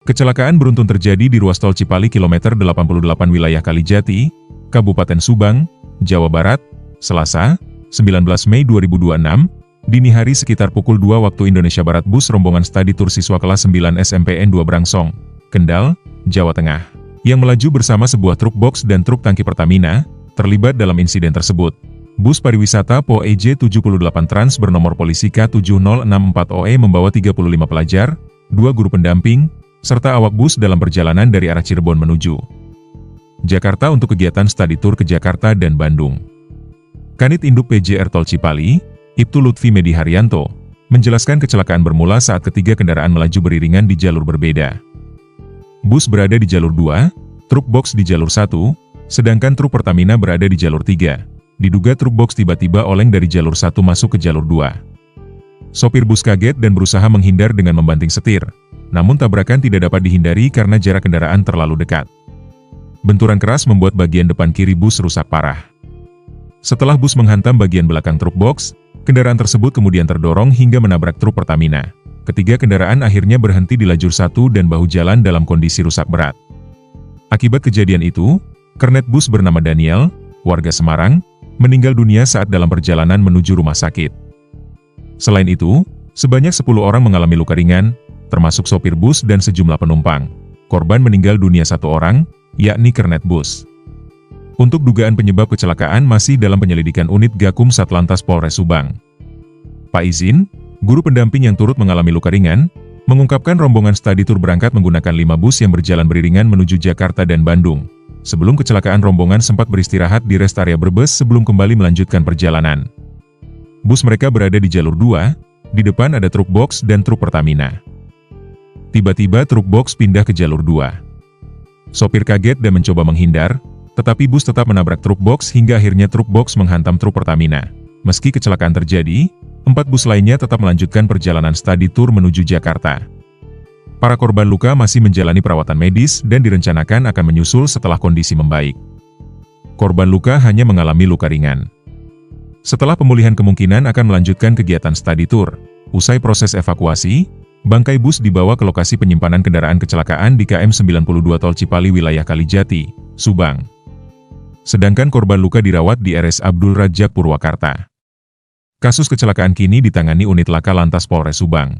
Kecelakaan beruntun terjadi di ruas tol Cipali kilometer 88 wilayah Kalijati, Kabupaten Subang, Jawa Barat, Selasa, 19 Mei 2026, dini hari sekitar pukul 2 waktu Indonesia Barat. Bus rombongan studi tur siswa kelas 9 SMPN 2 Brangsong, Kendal, Jawa Tengah, yang melaju bersama sebuah truk box dan truk tangki Pertamina, terlibat dalam insiden tersebut. Bus pariwisata PO EJ78 Trans bernomor polisi K7064OE membawa 35 pelajar, 2 guru pendamping, serta awak bus dalam perjalanan dari arah Cirebon menuju Jakarta untuk kegiatan studi tur ke Jakarta dan Bandung. Kanit Induk PJR Tol Cipali, Ibtu Lutfi Medi Haryanto, menjelaskan kecelakaan bermula saat ketiga kendaraan melaju beriringan di jalur berbeda. Bus berada di jalur 2, truk box di jalur 1, sedangkan truk Pertamina berada di jalur 3. Diduga truk box tiba-tiba oleng dari jalur 1 masuk ke jalur 2. Sopir bus kaget dan berusaha menghindar dengan membanting setir. Namun tabrakan tidak dapat dihindari karena jarak kendaraan terlalu dekat. Benturan keras membuat bagian depan kiri bus rusak parah. Setelah bus menghantam bagian belakang truk box, kendaraan tersebut kemudian terdorong hingga menabrak truk Pertamina. Ketiga kendaraan akhirnya berhenti di lajur 1 dan bahu jalan dalam kondisi rusak berat. Akibat kejadian itu, kernet bus bernama Daniel, warga Semarang, meninggal dunia saat dalam perjalanan menuju rumah sakit. Selain itu, sebanyak 10 orang mengalami luka ringan, termasuk sopir bus dan sejumlah penumpang. Korban meninggal dunia 1 orang, yakni kernet bus. Untuk dugaan penyebab kecelakaan masih dalam penyelidikan unit Gakum Satlantas Polres Subang. Pak Izin, guru pendamping yang turut mengalami luka ringan, mengungkapkan rombongan studi tur berangkat menggunakan 5 bus yang berjalan beriringan menuju Jakarta dan Bandung. Sebelum kecelakaan, rombongan sempat beristirahat di rest area Brebes sebelum kembali melanjutkan perjalanan. Bus mereka berada di jalur 2, di depan ada truk box dan truk Pertamina. Tiba-tiba truk box pindah ke jalur 2. Sopir kaget dan mencoba menghindar, tetapi bus tetap menabrak truk box hingga akhirnya truk box menghantam truk Pertamina. Meski kecelakaan terjadi, 4 bus lainnya tetap melanjutkan perjalanan studi tur menuju Jakarta. Para korban luka masih menjalani perawatan medis dan direncanakan akan menyusul setelah kondisi membaik. Korban luka hanya mengalami luka ringan. Setelah pemulihan kemungkinan akan melanjutkan kegiatan studi tur. Usai proses evakuasi, bangkai bus dibawa ke lokasi penyimpanan kendaraan kecelakaan di KM 92 Tol Cipali wilayah Kalijati, Subang. Sedangkan korban luka dirawat di RS Abdul Rajak Purwakarta. Kasus kecelakaan kini ditangani unit Laka Lantas Polres Subang.